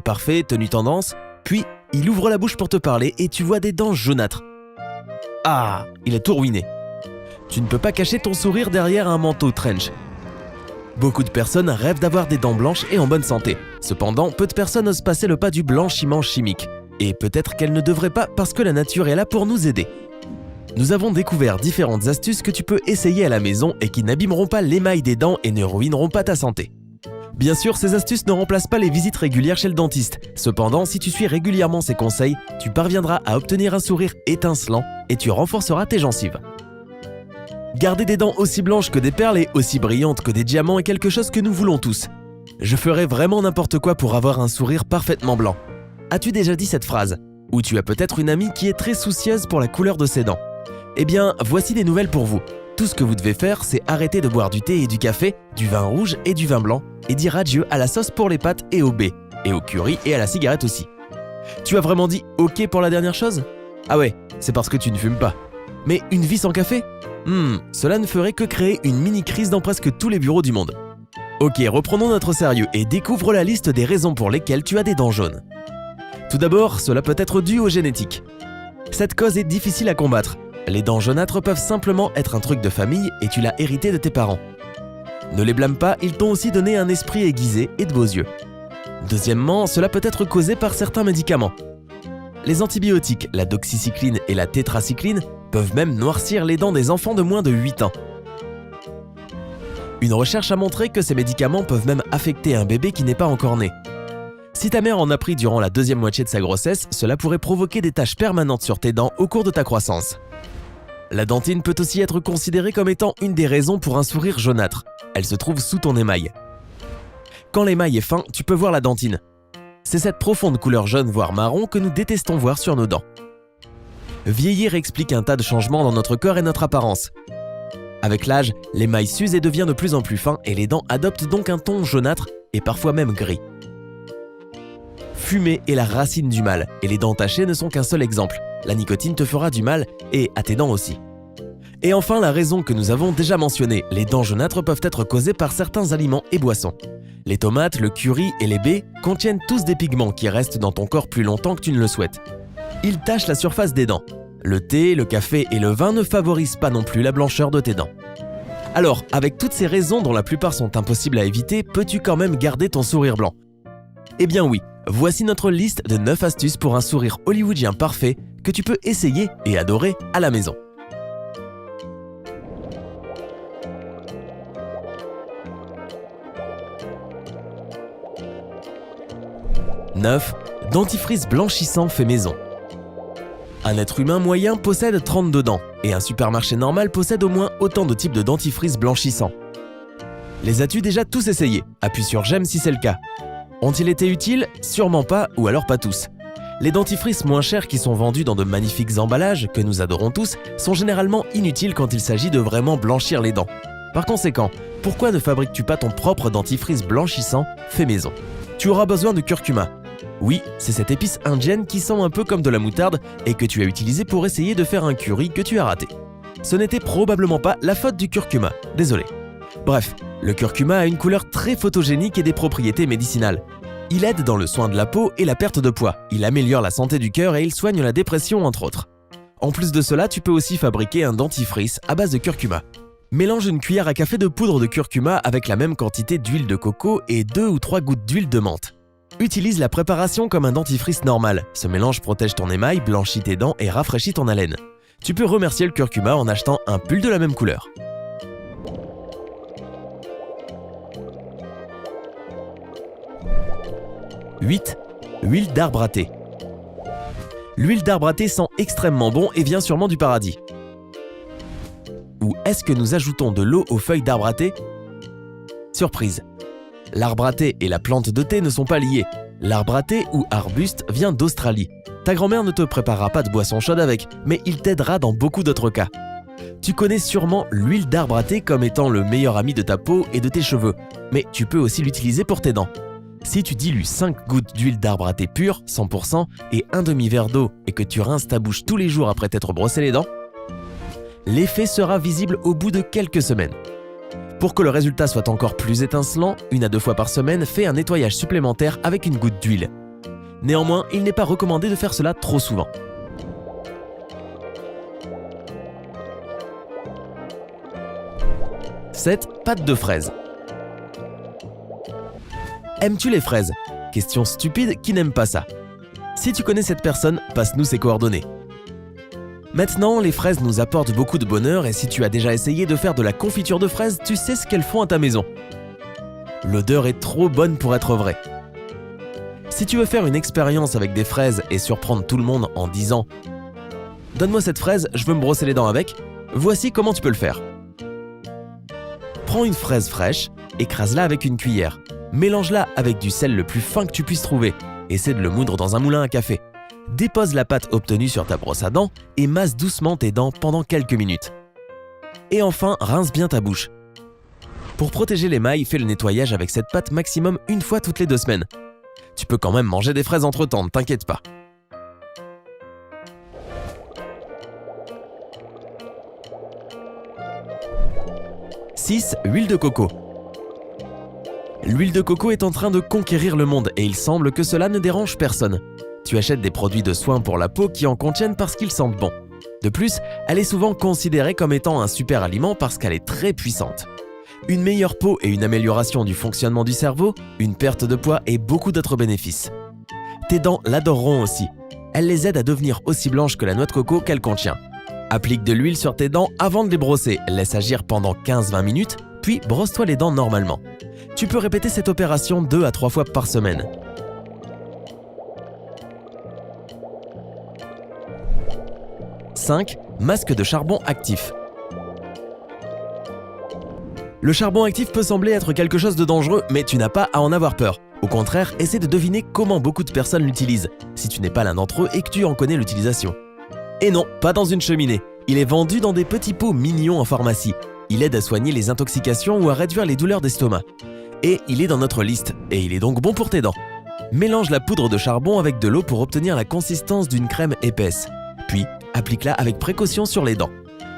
parfait, tenue tendance, puis il ouvre la bouche pour te parler et tu vois des dents jaunâtres. Ah, il a tout ruiné. Tu ne peux pas cacher ton sourire derrière un manteau trench. Beaucoup de personnes rêvent d'avoir des dents blanches et en bonne santé. Cependant, peu de personnes osent passer le pas du blanchiment chimique. Et peut-être qu'elles ne devraient pas parce que la nature est là pour nous aider. Nous avons découvert différentes astuces que tu peux essayer à la maison et qui n'abîmeront pas l'émail des dents et ne ruineront pas ta santé. Bien sûr, ces astuces ne remplacent pas les visites régulières chez le dentiste. Cependant, si tu suis régulièrement ces conseils, tu parviendras à obtenir un sourire étincelant et tu renforceras tes gencives. Garder des dents aussi blanches que des perles et aussi brillantes que des diamants est quelque chose que nous voulons tous. Je ferais vraiment n'importe quoi pour avoir un sourire parfaitement blanc. As-tu déjà dit cette phrase? Ou tu as peut-être une amie qui est très soucieuse pour la couleur de ses dents. Eh bien, voici des nouvelles pour vous. Tout ce que vous devez faire, c'est arrêter de boire du thé et du café, du vin rouge et du vin blanc, et dire adieu à la sauce pour les pâtes et au baies, et au curry et à la cigarette aussi. Tu as vraiment dit « ok » pour la dernière chose? Ah ouais, c'est parce que tu ne fumes pas. Mais une vie sans café? Cela ne ferait que créer une mini-crise dans presque tous les bureaux du monde. Ok, reprenons notre sérieux et découvre la liste des raisons pour lesquelles tu as des dents jaunes. Tout d'abord, cela peut être dû aux génétiques. Cette cause est difficile à combattre. Les dents jaunâtres peuvent simplement être un truc de famille et tu l'as hérité de tes parents. Ne les blâme pas, ils t'ont aussi donné un esprit aiguisé et de beaux yeux. Deuxièmement, cela peut être causé par certains médicaments. Les antibiotiques, la doxycycline et la tétracycline, peuvent même noircir les dents des enfants de moins de 8 ans. Une recherche a montré que ces médicaments peuvent même affecter un bébé qui n'est pas encore né. Si ta mère en a pris durant la deuxième moitié de sa grossesse, cela pourrait provoquer des taches permanentes sur tes dents au cours de ta croissance. La dentine peut aussi être considérée comme étant une des raisons pour un sourire jaunâtre. Elle se trouve sous ton émail. Quand l'émail est fin, tu peux voir la dentine. C'est cette profonde couleur jaune voire marron que nous détestons voir sur nos dents. Vieillir explique un tas de changements dans notre corps et notre apparence. Avec l'âge, l'émail s'use et devient de plus en plus fin et les dents adoptent donc un ton jaunâtre et parfois même gris. Fumer est la racine du mal et les dents tachées ne sont qu'un seul exemple. La nicotine te fera du mal et à tes dents aussi. Et enfin, la raison que nous avons déjà mentionnée, les dents jaunâtres peuvent être causées par certains aliments et boissons. Les tomates, le curry et les baies contiennent tous des pigments qui restent dans ton corps plus longtemps que tu ne le souhaites. Ils tachent la surface des dents. Le thé, le café et le vin ne favorisent pas non plus la blancheur de tes dents. Alors, avec toutes ces raisons dont la plupart sont impossibles à éviter, peux-tu quand même garder ton sourire blanc? Eh bien oui, voici notre liste de 9 astuces pour un sourire hollywoodien parfait que tu peux essayer et adorer à la maison. « 9. Dentifrice blanchissant fait maison. Un être humain moyen possède 32 dents et un supermarché normal possède au moins autant de types de dentifrice blanchissant. Les as-tu déjà tous essayés? Appuie sur j'aime si c'est le cas. Ont-ils été utiles? Sûrement pas, ou alors pas tous. Les dentifrices moins chers qui sont vendus dans de magnifiques emballages, que nous adorons tous, sont généralement inutiles quand il s'agit de vraiment blanchir les dents. Par conséquent, pourquoi ne fabriques-tu pas ton propre dentifrice blanchissant fait maison? Tu auras besoin de curcuma. Oui, c'est cette épice indienne qui sent un peu comme de la moutarde et que tu as utilisée pour essayer de faire un curry que tu as raté. Ce n'était probablement pas la faute du curcuma, désolé. Bref, le curcuma a une couleur très photogénique et des propriétés médicinales. Il aide dans le soin de la peau et la perte de poids, il améliore la santé du cœur et il soigne la dépression entre autres. En plus de cela, tu peux aussi fabriquer un dentifrice à base de curcuma. Mélange une cuillère à café de poudre de curcuma avec la même quantité d'huile de coco et 2 ou 3 gouttes d'huile de menthe. Utilise la préparation comme un dentifrice normal. Ce mélange protège ton émail, blanchit tes dents et rafraîchit ton haleine. Tu peux remercier le curcuma en achetant un pull de la même couleur. « 8. Huile d'arbre à thé. L'huile d'arbre à thé sent extrêmement bon et vient sûrement du paradis. Ou est-ce que nous ajoutons de l'eau aux feuilles d'arbre à thé? Surprise! L'arbre à thé et la plante de thé ne sont pas liés. L'arbre à thé ou arbuste vient d'Australie. Ta grand-mère ne te préparera pas de boisson chaude avec, mais il t'aidera dans beaucoup d'autres cas. Tu connais sûrement l'huile d'arbre à thé comme étant le meilleur ami de ta peau et de tes cheveux, mais tu peux aussi l'utiliser pour tes dents. Si tu dilues 5 gouttes d'huile d'arbre à thé pure, 100%, et un demi-verre d'eau et que tu rinces ta bouche tous les jours après t'être brossé les dents, l'effet sera visible au bout de quelques semaines. Pour que le résultat soit encore plus étincelant, 1 à 2 fois par semaine, fais un nettoyage supplémentaire avec une goutte d'huile. Néanmoins, il n'est pas recommandé de faire cela trop souvent. « 7. Pâte de fraises. Aimes-tu les fraises? Question stupide, qui n'aime pas ça? Si tu connais cette personne, passe-nous ses coordonnées. Maintenant, les fraises nous apportent beaucoup de bonheur et si tu as déjà essayé de faire de la confiture de fraises, tu sais ce qu'elles font à ta maison. L'odeur est trop bonne pour être vraie. Si tu veux faire une expérience avec des fraises et surprendre tout le monde en disant « Donne-moi cette fraise, je veux me brosser les dents avec », voici comment tu peux le faire. Prends une fraise fraîche, écrase-la avec une cuillère. Mélange-la avec du sel le plus fin que tu puisses trouver. Essaie de le moudre dans un moulin à café. Dépose la pâte obtenue sur ta brosse à dents et masse doucement tes dents pendant quelques minutes. Et enfin, rince bien ta bouche. Pour protéger l'émail, fais le nettoyage avec cette pâte maximum une fois toutes les 2 semaines. Tu peux quand même manger des fraises entre-temps, ne t'inquiète pas. « 6. Huile de coco. L'huile de coco est en train de conquérir le monde et il semble que cela ne dérange personne. Tu achètes des produits de soins pour la peau qui en contiennent parce qu'ils sentent bon. De plus, elle est souvent considérée comme étant un super aliment parce qu'elle est très puissante. Une meilleure peau et une amélioration du fonctionnement du cerveau, une perte de poids et beaucoup d'autres bénéfices. Tes dents l'adoreront aussi. Elle les aide à devenir aussi blanches que la noix de coco qu'elle contient. Applique de l'huile sur tes dents avant de les brosser, laisse agir pendant 15-20 minutes, puis brosse-toi les dents normalement. Tu peux répéter cette opération 2 à 3 fois par semaine. « 5. Masque de charbon actif. Le charbon actif peut sembler être quelque chose de dangereux, mais tu n'as pas à en avoir peur. Au contraire, essaie de deviner comment beaucoup de personnes l'utilisent, si tu n'es pas l'un d'entre eux et que tu en connais l'utilisation. Et non, pas dans une cheminée. Il est vendu dans des petits pots mignons en pharmacie. Il aide à soigner les intoxications ou à réduire les douleurs d'estomac. Et il est dans notre liste, et il est donc bon pour tes dents. Mélange la poudre de charbon avec de l'eau pour obtenir la consistance d'une crème épaisse. Puis, applique-la avec précaution sur les dents.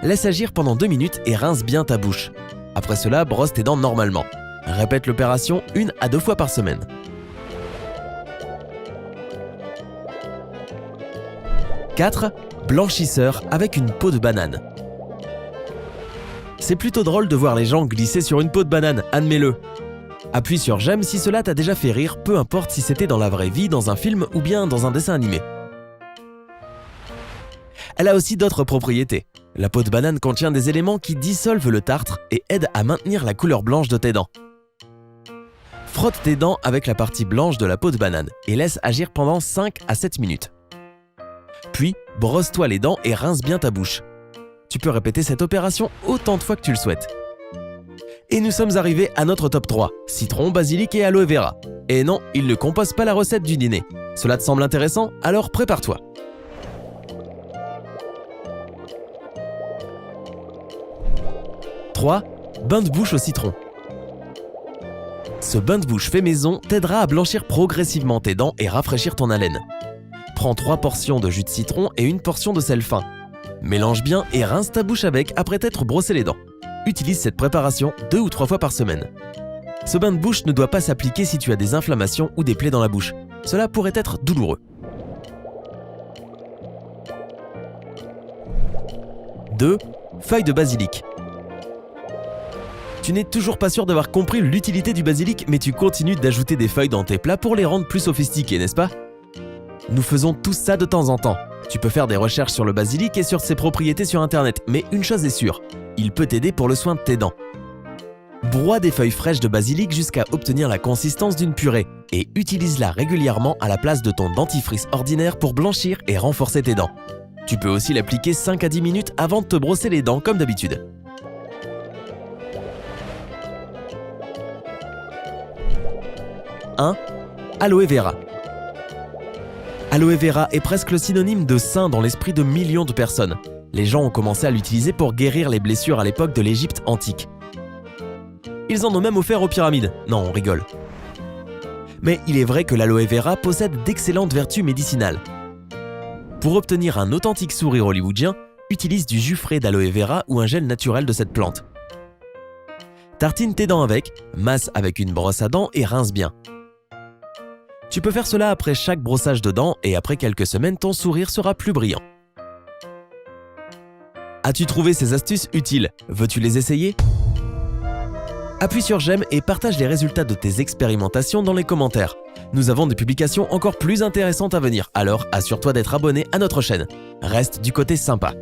Laisse agir pendant 2 minutes et rince bien ta bouche. Après cela, brosse tes dents normalement. Répète l'opération 1 à 2 fois par semaine. « 4. Blanchisseur avec une peau de banane. C'est plutôt drôle de voir les gens glisser sur une peau de banane, admets-le. Appuie sur j'aime si cela t'a déjà fait rire, peu importe si c'était dans la vraie vie, dans un film ou bien dans un dessin animé. Elle a aussi d'autres propriétés. La peau de banane contient des éléments qui dissolvent le tartre et aident à maintenir la couleur blanche de tes dents. Frotte tes dents avec la partie blanche de la peau de banane et laisse agir pendant 5 à 7 minutes. Puis, brosse-toi les dents et rince bien ta bouche. Tu peux répéter cette opération autant de fois que tu le souhaites. Et nous sommes arrivés à notre top 3, citron, basilic et aloe vera. Et non, il ne compose pas la recette du dîner. Cela te semble intéressant? Alors prépare-toi. « 3. Bain de bouche au citron. Ce bain de bouche fait maison t'aidera à blanchir progressivement tes dents et rafraîchir ton haleine. Prends 3 portions de jus de citron et 1 portion de sel fin. Mélange bien et rince ta bouche avec après t'être brossé les dents. Utilise cette préparation 2 ou 3 fois par semaine. Ce bain de bouche ne doit pas s'appliquer si tu as des inflammations ou des plaies dans la bouche. Cela pourrait être douloureux. 2. Feuilles de basilic. Tu n'es toujours pas sûr d'avoir compris l'utilité du basilic, mais tu continues d'ajouter des feuilles dans tes plats pour les rendre plus sophistiqués, n'est-ce pas? Nous faisons tous ça de temps en temps. Tu peux faire des recherches sur le basilic et sur ses propriétés sur internet, mais une chose est sûre, il peut t'aider pour le soin de tes dents. Broie des feuilles fraîches de basilic jusqu'à obtenir la consistance d'une purée et utilise-la régulièrement à la place de ton dentifrice ordinaire pour blanchir et renforcer tes dents. Tu peux aussi l'appliquer 5 à 10 minutes avant de te brosser les dents comme d'habitude. 1. Aloe vera. Aloe vera est presque le synonyme de saint dans l'esprit de millions de personnes. Les gens ont commencé à l'utiliser pour guérir les blessures à l'époque de l'Égypte antique. Ils en ont même offert aux pyramides. Non, on rigole. Mais il est vrai que l'aloe vera possède d'excellentes vertus médicinales. Pour obtenir un authentique sourire hollywoodien, utilise du jus frais d'aloe vera ou un gel naturel de cette plante. Tartine tes dents avec, masse avec une brosse à dents et rince bien. Tu peux faire cela après chaque brossage de dents et après quelques semaines, ton sourire sera plus brillant. As-tu trouvé ces astuces utiles? Veux-tu les essayer? Appuie sur j'aime et partage les résultats de tes expérimentations dans les commentaires. Nous avons des publications encore plus intéressantes à venir, alors assure-toi d'être abonné à notre chaîne. Reste du côté sympa.